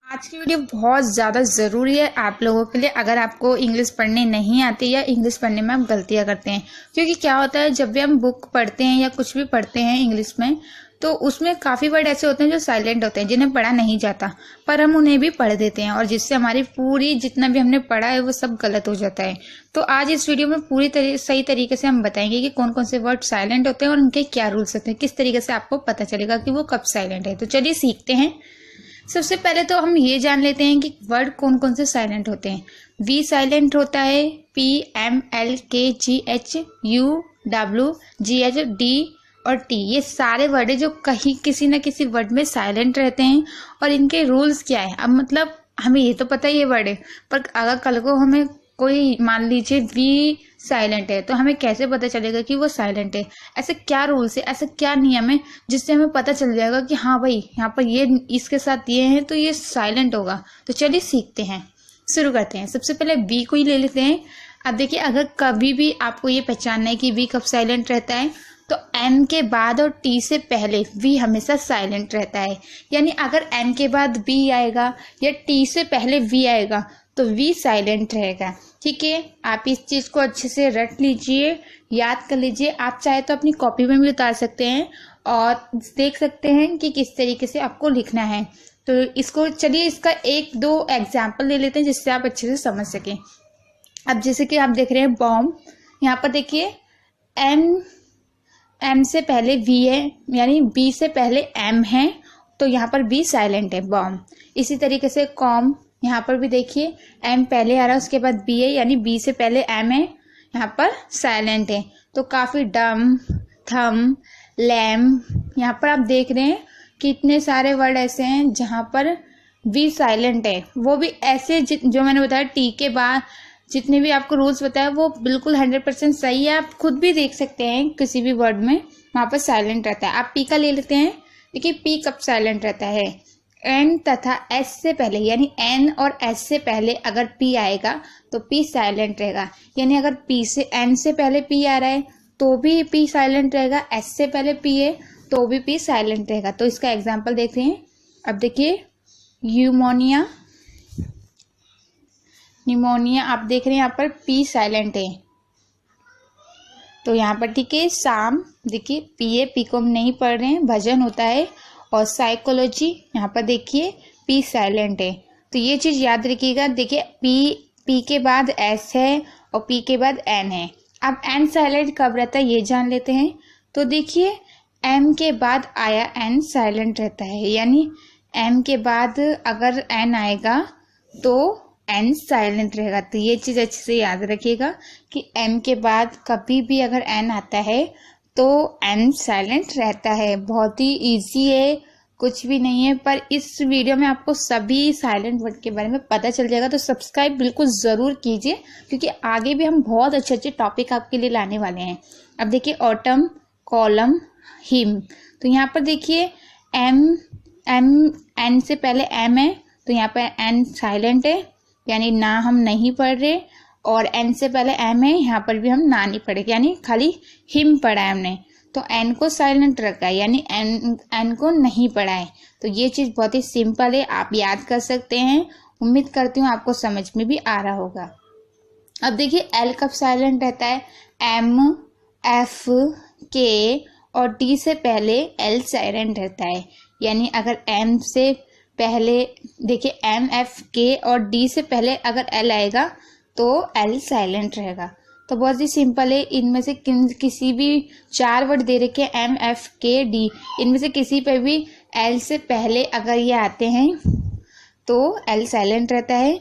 आज की वीडियो बहुत ज़्यादा ज़रूरी है आप लोगों के लिए अगर आपको इंग्लिश पढ़ने नहीं आती या इंग्लिश पढ़ने में आप गलतियां करते हैं। क्योंकि क्या होता है, जब भी हम बुक पढ़ते हैं या कुछ भी पढ़ते हैं इंग्लिश में, तो उसमें काफ़ी वर्ड ऐसे होते हैं जो साइलेंट होते हैं, जिन्हें पढ़ा नहीं जाता, पर हम उन्हें भी पढ़ देते हैं और जिससे हमारी पूरी जितना भी हमने पढ़ा है वो सब गलत हो जाता है। तो आज इस वीडियो में सही तरीके से हम बताएंगे कि कौन कौन से वर्ड साइलेंट होते हैं और उनके क्या रूल्स होते हैं, किस तरीके से आपको पता चलेगा कि वो कब साइलेंट है। तो चलिए सीखते हैं। सबसे पहले तो हम ये जान लेते हैं कि वर्ड कौन कौन से साइलेंट होते हैं। वी साइलेंट होता है, पी एम एल के जी H U W G H D और टी, ये सारे वर्ड है जो कहीं किसी न किसी वर्ड में साइलेंट रहते हैं। और इनके रूल्स क्या है, अब मतलब हमें ये तो पता ही है वर्ड है, पर अगर कल को हमें कोई मान लीजिए वी साइलेंट है तो हमें कैसे पता चलेगा कि वो साइलेंट है। ऐसे क्या रूल्स है, ऐसा क्या नियम है जिससे हमें पता चल जाएगा कि हाँ भाई यहाँ पर ये इसके साथ ये है तो ये साइलेंट होगा। तो चलिए सीखते हैं, शुरू करते हैं। सबसे पहले वी को ही ले लेते हैं। अब देखिए, अगर कभी भी आपको ये पहचानना है कि वी कब साइलेंट रहता है, तो एन के बाद और टी से पहले वी हमेशा साइलेंट रहता है। यानी अगर एन के बाद बी आएगा या टी से पहले वी आएगा तो वी साइलेंट रहेगा। ठीक है, आप इस चीज को अच्छे से रट लीजिए, याद कर लीजिए। आप चाहे तो अपनी कॉपी में भी उतार सकते हैं और देख सकते हैं कि किस तरीके से आपको लिखना है। तो इसको चलिए इसका एक दो एग्जाम्पल ले लेते हैं जिससे आप अच्छे से समझ सकें। अब जैसे कि आप देख रहे हैं बॉम्ब, यहाँ पर देखिए एम से पहले वी है, यानी बी से पहले एम है, तो यहाँ पर बी साइलेंट है, बॉम्ब। इसी तरीके से कॉम, यहाँ पर भी देखिए एम पहले आ रहा है उसके बाद बी है, यानी बी से पहले एम है, यहाँ पर साइलेंट है। तो काफी डम, थम, लैम, यहाँ पर आप देख रहे हैं कितने सारे वर्ड ऐसे हैं जहाँ पर वी साइलेंट है। वो भी ऐसे जो मैंने बताया टी के बाद जितने भी आपको रूल्स बताया वो बिल्कुल 100% सही है। आप खुद भी देख सकते हैं किसी भी वर्ड में वहां पर साइलेंट रहता है। आप पी का ले लेते हैं। देखिए पी कब साइलेंट रहता है, एन तथा एस से पहले, यानी एन और एस से पहले अगर पी आएगा तो पी साइलेंट रहेगा। यानी अगर पी से एन से पहले पी आ रहा है तो भी पी साइलेंट रहेगा, एस से पहले पी है तो भी पी साइलेंट रहेगा। तो इसका एग्जाम्पल देखते हैं। अब देखिए यूमोनिया, निमोनिया, आप देख रहे हैं यहाँ पर पी साइलेंट है, तो यहाँ पर ठीक है। शाम, देखिए पी है, पी को हम नहीं पढ़ रहे हैं, भजन होता है। और साइकोलॉजी, यहाँ पर देखिए पी साइलेंट है। तो ये चीज याद रखिएगा। देखिए पी के बाद एस है और पी के बाद एन है। अब एन साइलेंट कब रहता है ये जान लेते हैं। तो देखिए एम के बाद आया एन साइलेंट रहता है, यानी एम के बाद अगर एन आएगा तो एन साइलेंट रहेगा। तो ये चीज अच्छे से याद रखिएगा कि एम के बाद कभी भी अगर एन आता है तो एन साइलेंट रहता है। बहुत ही इजी है, कुछ भी नहीं है। पर इस वीडियो में आपको सभी साइलेंट वर्ड के बारे में पता चल जाएगा। तो सब्सक्राइब बिल्कुल जरूर कीजिए क्योंकि आगे भी हम बहुत अच्छे अच्छे टॉपिक आपके लिए लाने वाले हैं। अब देखिए ऑटम, कॉलम, हिम, तो यहाँ पर देखिए एम एन से पहले एम है तो यहाँ पर एन साइलेंट है, यानी ना हम नहीं पढ़ रहे। और एन से पहले एम है, यहाँ पर भी हम ना नहीं पढ़े, यानी खाली हिम पढ़ा है हमने, तो एन को साइलेंट रखा है, यानी एन को नहीं पढ़ा है। तो ये चीज बहुत ही सिंपल है, आप याद कर सकते हैं। उम्मीद करती हूँ आपको समझ में भी आ रहा होगा। अब देखिए एल कब साइलेंट रहता है, एम, एफ, के और डी से पहले एल साइलेंट रहता है। यानी अगर एम से पहले, देखिए एम, एफ, के और डी से पहले अगर एल आएगा तो एल साइलेंट रहेगा। तो बहुत ही सिंपल है। इनमें से किसी भी 4 वर्ड दे रखे हैं, एम, एफ, के, डी, इनमें से किसी पे भी एल से पहले अगर ये आते हैं तो एल साइलेंट रहता है।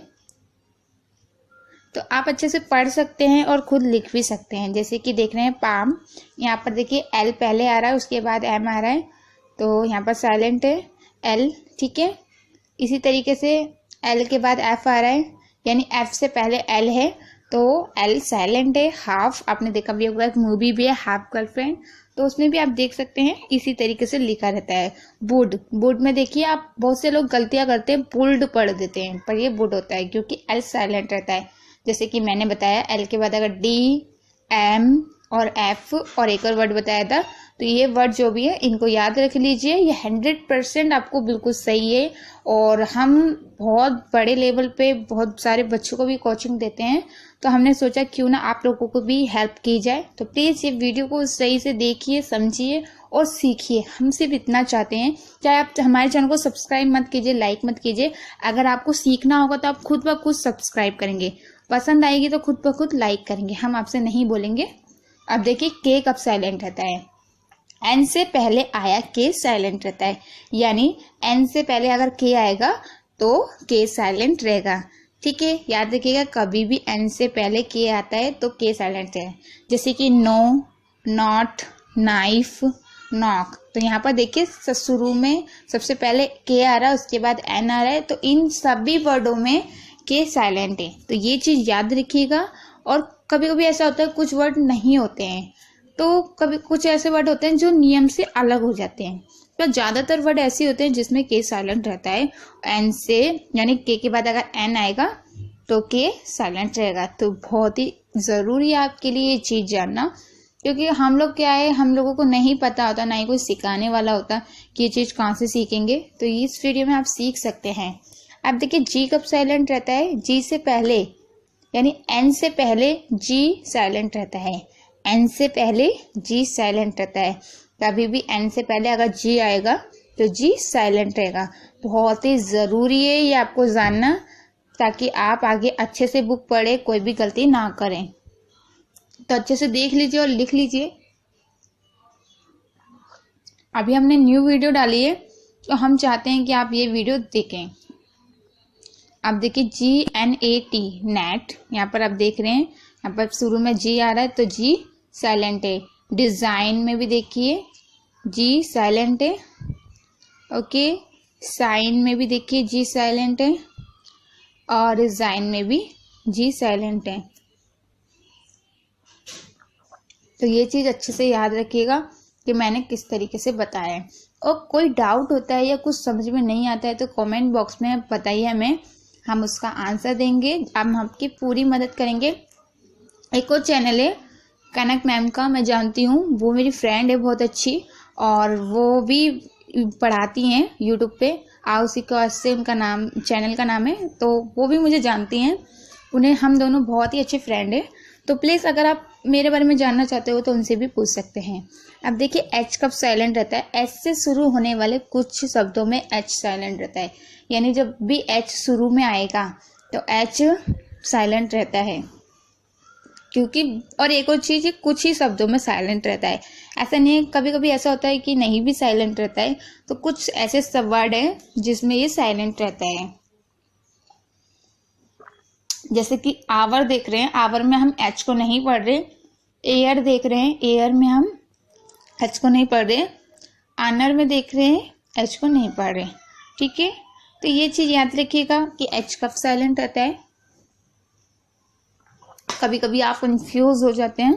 तो आप अच्छे से पढ़ सकते हैं और खुद लिख भी सकते हैं। जैसे कि देख रहे हैं पाम, यहाँ पर देखिए एल पहले आ रहा है उसके बाद एम आ रहा है, तो यहाँ पर साइलेंट है एल। ठीक है, इसी तरीके से एल के बाद एफ आ रहा है, यानी एफ से पहले एल है तो एल साइलेंट है। हाफ, आपने देखा भी होगा, एक मूवी भी है हाफ गर्लफ्रेंड, तो उसमें भी आप देख सकते हैं इसी तरीके से लिखा रहता है। वुड, वुड में देखिए आप बहुत से लोग गलतियां करते हैं, वुड पढ़ देते हैं, पर ये वुड होता है क्योंकि एल साइलेंट रहता है। जैसे कि मैंने बताया एल के बाद अगर डी, एम और एफ और एक और वर्ड बताया था तो ये वर्ड जो भी है इनको याद रख लीजिए। ये 100% आपको बिल्कुल सही है। और हम बहुत बड़े लेवल पे बहुत सारे बच्चों को भी कोचिंग देते हैं, तो हमने सोचा क्यों ना आप लोगों को भी हेल्प की जाए। तो प्लीज़ ये वीडियो को सही से देखिए, समझिए और सीखिए। हम सिर्फ इतना चाहते हैं, चाहे आप हमारे चैनल को सब्सक्राइब मत कीजिए, लाइक मत कीजिए, अगर आपको सीखना होगा तो आप खुद ब खुद सब्सक्राइब करेंगे, पसंद आएगी तो खुद ब खुद लाइक करेंगे, हम आपसे नहीं बोलेंगे। अब देखिए के कब साइलेंट रहता है। एन से पहले आया के साइलेंट रहता है, यानी एन से पहले अगर के आएगा तो के साइलेंट रहेगा। ठीक है, याद रखिएगा कभी भी एन से पहले के आता है तो के साइलेंट है। जैसे कि नो, नॉट, नाइफ, नॉक। तो यहाँ पर देखिए शुरू में सबसे पहले के आ रहा है, उसके बाद एन आ रहा है, तो इन सभी वर्डों में के साइलेंट है। तो ये चीज़ याद रखिएगा। और कभी कभी ऐसा होता है कुछ वर्ड नहीं होते हैं, तो कभी कुछ ऐसे वर्ड होते हैं जो नियम से अलग हो जाते हैं, तो ज़्यादातर वर्ड ऐसे होते हैं जिसमें के साइलेंट रहता है एन से, यानी के के बाद अगर एन आएगा तो के साइलेंट रहेगा। तो बहुत ही ज़रूरी है आपके लिए ये चीज़ जानना, क्योंकि हम लोग क्या है, हम लोगों को नहीं पता होता, ना ही कोई सिखाने वाला होता कि ये चीज़ कहाँ से सीखेंगे। तो इस वीडियो में आप सीख सकते हैं। अब देखिए जी कब साइलेंट रहता है, जी से पहले, यानी एन से पहले जी साइलेंट रहता है। एन से पहले जी साइलेंट रहता है। कभी भी एन से पहले अगर जी आएगा तो जी साइलेंट रहेगा। बहुत ही ज़रूरी है ये आपको जानना, ताकि आप आगे अच्छे से बुक पढ़े, कोई भी गलती ना करें। तो अच्छे से देख लीजिए और लिख लीजिए। अभी हमने न्यू वीडियो डाली है, तो हम चाहते हैं कि आप ये वीडियो देखें। अब देखिए GNAT, नेट, यहाँ पर आप देख रहे हैं, यहाँ पर शुरू में जी आ रहा है तो जी साइलेंट है। डिज़ाइन में भी देखिए जी साइलेंट है। ओके, साइन में भी देखिए जी साइलेंट है, और डिज़ाइन में भी जी साइलेंट है। तो ये चीज़ अच्छे से याद रखिएगा कि मैंने किस तरीके से बताया है। और कोई डाउट होता है या कुछ समझ में नहीं आता है तो कमेंट बॉक्स में बताइए हमें, हम उसका आंसर देंगे। हम आपकी पूरी मदद करेंगे। एक और चैनल है कनक मैम का, मैं जानती हूँ, वो मेरी फ्रेंड है बहुत अच्छी, और वो भी पढ़ाती हैं यूट्यूब पे, आउसिका से उनका नाम, चैनल का नाम है। तो वो भी मुझे जानती हैं, उन्हें, हम दोनों बहुत ही अच्छे फ्रेंड हैं। तो प्लीज़ अगर आप मेरे बारे में जानना चाहते हो तो उनसे भी पूछ सकते हैं। अब देखिए एच कब साइलेंट रहता है। एच से शुरू होने वाले कुछ शब्दों में एच साइलेंट रहता है, यानी जब भी एच शुरू में आएगा तो एच साइलेंट रहता है। क्योंकि और एक और चीज़, कुछ ही शब्दों में साइलेंट रहता है, ऐसा नहीं है। कभी कभी ऐसा होता है कि नहीं भी साइलेंट रहता है। तो कुछ ऐसे सब वर्ड हैं जिसमें ये साइलेंट रहता है। जैसे कि आवर देख रहे हैं, आवर में हम एच को नहीं पढ़ रहे। एयर देख रहे हैं, एयर में हम एच को नहीं पढ़ रहे। आनर में देख रहे हैं, एच को नहीं पढ़ रहे। ठीक है, तो ये चीज़ याद रखिएगा कि एच कब साइलेंट रहता है। कभी कभी आप कंफ्यूज हो जाते हैं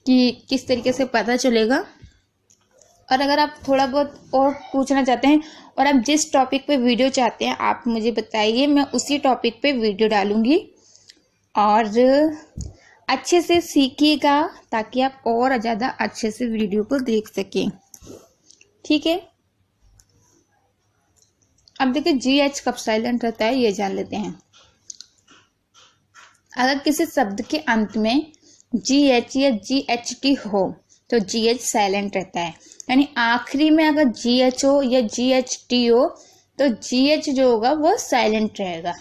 कि किस तरीके से पता चलेगा। और अगर आप थोड़ा बहुत और पूछना चाहते हैं और आप जिस टॉपिक पे वीडियो चाहते हैं आप मुझे बताइए, मैं उसी टॉपिक पे वीडियो डालूंगी। और अच्छे से सीखिएगा ताकि आप और ज़्यादा अच्छे से वीडियो को देख सकें। ठीक है, अब देखिए GH कब साइलेंट रहता है ये जान लेते हैं। अगर किसी शब्द के अंत में GH या GHT हो तो GH साइलेंट रहता है, यानी आखिरी में अगर GH हो या GHT हो तो GH जो होगा वो साइलेंट रहेगा।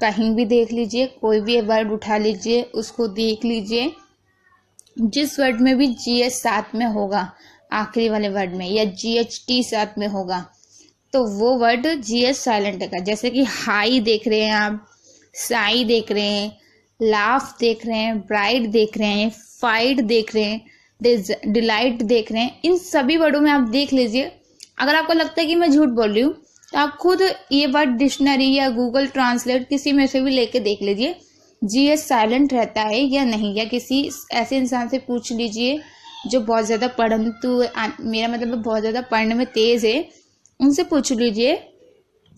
कहीं भी देख लीजिए, कोई भी वर्ड उठा लीजिए, उसको देख लीजिए, जिस वर्ड में भी GH साथ में होगा आखिरी वाले वर्ड में, या GHT साथ में होगा, तो वो वर्ड GH साइलेंट रहेगा। जैसे कि हाई देख रहे हैं आप, साई देख रहे हैं, लाफ देख रहे हैं, ब्राइट देख रहे हैं, फाइट देख रहे हैं, डिलाइट देख रहे हैं, इन सभी वर्डों में आप देख लीजिए। अगर आपको लगता है कि मैं झूठ बोल रही हूँ तो आप खुद ये वर्ड डिक्शनरी या गूगल ट्रांसलेट किसी में से भी लेके देख लीजिए GH साइलेंट रहता है या नहीं, या किसी ऐसे इंसान से पूछ लीजिए जो बहुत ज़्यादा परंतु, मेरा मतलब बहुत ज़्यादा पढ़ने में तेज़ है, उनसे पूछ लीजिए,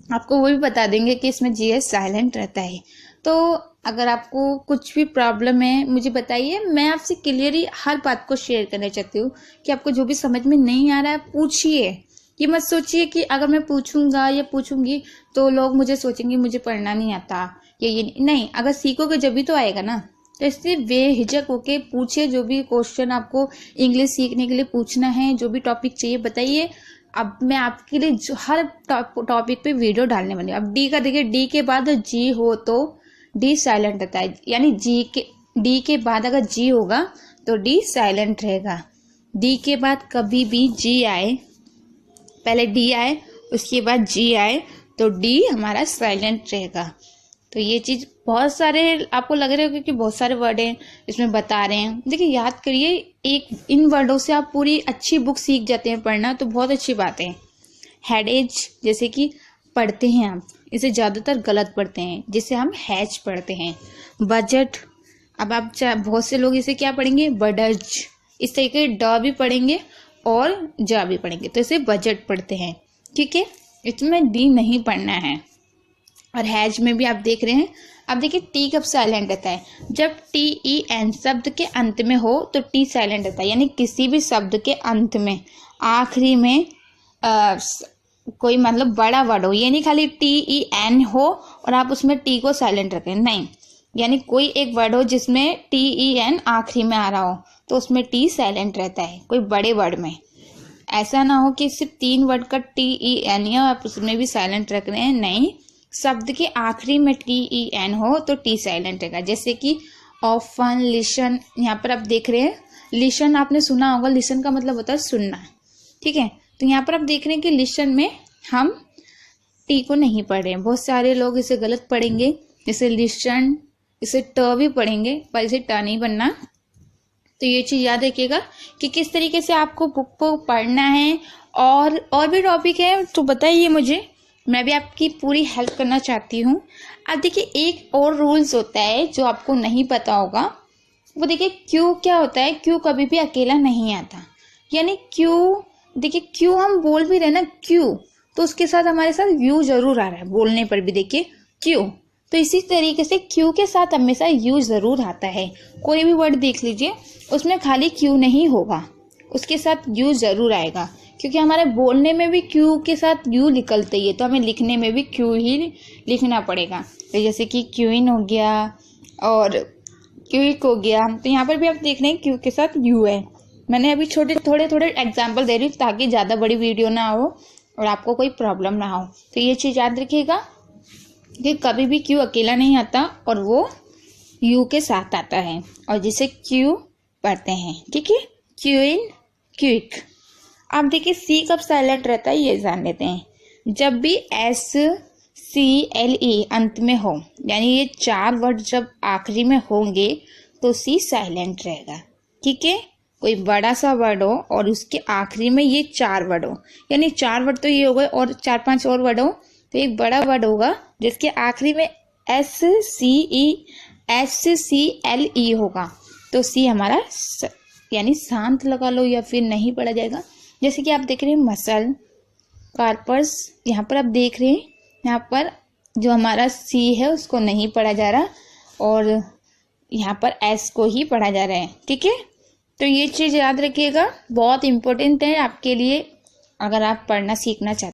आपको वो भी बता देंगे कि इसमें GH साइलेंट रहता है। तो अगर आपको कुछ भी प्रॉब्लम है मुझे बताइए, मैं आपसे क्लियरली हर बात को शेयर करना चाहती हूँ कि आपको जो भी समझ में नहीं आ रहा है पूछिए। ये मत सोचिए कि अगर मैं पूछूंगा या पूछूंगी तो लोग मुझे सोचेंगे मुझे पढ़ना नहीं आता या ये नहीं, अगर सीखोगे जब भी तो आएगा ना। तो इसलिए बेहिचक होके पूछिए, जो भी क्वेश्चन आपको इंग्लिश सीखने के लिए पूछना है, जो भी टॉपिक चाहिए बताइए। अब मैं आपके लिए हर टॉपिक पे वीडियो डालने वाली हूँ। अब डी का देखिए, डी के बाद जी हो तो डी साइलेंट रहता है, यानी डी के बाद अगर जी होगा तो डी साइलेंट रहेगा। डी के बाद कभी भी जी आए, पहले डी आए उसके बाद जी आए तो डी हमारा साइलेंट रहेगा। तो ये चीज़ बहुत सारे आपको लग रहे हो कि बहुत सारे वर्ड हैं इसमें बता रहे हैं। देखिए याद करिए, एक इन वर्डों से आप पूरी अच्छी बुक सीख जाते हैं पढ़ना, तो बहुत अच्छी बात है। हेडेज जैसे कि पढ़ते हैं आप, इसे ज़्यादातर गलत पढ़ते हैं, जिसे हम हैज पढ़ते हैं। बजट, अब आप बहुत से लोग इसे क्या पढ़ेंगे, बडज, इस तरीके ड भी पढ़ेंगे और जा भी पढ़ेंगे, तो इसे बजट पढ़ते हैं। ठीक है, इसमें डी नहीं पढ़ना है। और हैज में भी आप देख रहे हैं, अब देखिए टी कब साइलेंट रहता है, जब टी ई एन शब्द के अंत में हो तो टी साइलेंट रहता है। यानी किसी भी शब्द के अंत में आखिरी में कोई मतलब बड़ा वर्ड हो, ये नहीं खाली टी ई एन हो और आप उसमें टी को साइलेंट रखें, नहीं। यानी कोई एक वर्ड हो जिसमें टी ई एन आखिरी में आ रहा हो तो उसमें टी साइलेंट रहता है, कोई बड़े वर्ड में। ऐसा ना हो कि सिर्फ 3 वर्ड का टी ई एन या आप उसमें भी साइलेंट रख रहे हैं, नहीं। शब्द के आखिरी में टी ई एन हो तो टी साइलेंट रहेगा। जैसे कि ऑफन, लिसन, यहाँ पर आप देख रहे हैं लिसन, आपने सुना होगा, लिसन का मतलब होता है सुनना। ठीक है, तो यहाँ पर आप देख रहे हैं कि लिसन में हम टी को नहीं पढ़ रहे हैं। बहुत सारे लोग इसे गलत पढ़ेंगे, जैसे लिसन, इसे ट भी पढ़ेंगे पर इसे ट नहीं बनना। तो ये चीज़ याद रखिएगा कि किस तरीके से आपको बुक को पढ़ना है। और भी टॉपिक है तो बताइए मुझे, मैं भी आपकी पूरी हेल्प करना चाहती हूँ। अब देखिए एक और रूल्स होता है जो आपको नहीं पता होगा, वो देखिए क्यू क्या होता है। क्यू कभी भी अकेला नहीं आता, यानी क्यू, देखिए क्यू हम बोल भी रहे ना क्यू, तो उसके साथ हमारे साथ यू जरूर आ रहा है बोलने पर भी, देखिए क्यू। तो इसी तरीके से क्यू के साथ हमेशा यू जरूर आता है। कोई भी वर्ड देख लीजिए उसमें खाली क्यू नहीं होगा, उसके साथ यू जरूर आएगा, क्योंकि हमारे बोलने में भी क्यू के साथ यू निकलते ही है, तो हमें लिखने में भी क्यू ही लिखना पड़ेगा। तो जैसे कि क्यूइन हो गया और क्यूइक हो गया, तो यहाँ पर भी आप देख रहे हैं क्यू के साथ यू है। मैंने अभी थोड़े एग्जाम्पल दे रही हूँ ताकि ज़्यादा बड़ी वीडियो ना हो और आपको कोई प्रॉब्लम ना हो। तो ये चीज़ याद रखिएगा कि कभी भी क्यू अकेला नहीं आता और वो यू के साथ आता है, और जिसे क्यू पढ़ते हैं। ठीक है, क्यूइन, क्विक। अब देखिए सी कब साइलेंट रहता है ये जान लेते हैं। जब भी एस सी एल ई अंत में हो, यानी ये 4 वर्ड जब आखिरी में होंगे तो सी साइलेंट रहेगा। ठीक है, कोई बड़ा सा वर्ड हो और उसके आखिरी में ये 4 वर्ड हो, यानी 4 वर्ड तो ये हो गए और 4-5 और वर्ड हो, तो एक बड़ा वर्ड होगा जिसके आखिरी में एस सी एल ई होगा, तो सी हमारा यानी शांत लगा लो या फिर नहीं पढ़ा जाएगा। जैसे कि आप देख रहे हैं मसल, कार्पस, यहाँ पर आप देख रहे हैं यहाँ पर जो हमारा सी है उसको नहीं पढ़ा जा रहा और यहाँ पर एस को ही पढ़ा जा रहा है। ठीक है, तो ये चीज़ याद रखिएगा, बहुत इम्पोर्टेंट है आपके लिए अगर आप पढ़ना सीखना चाहते हैं।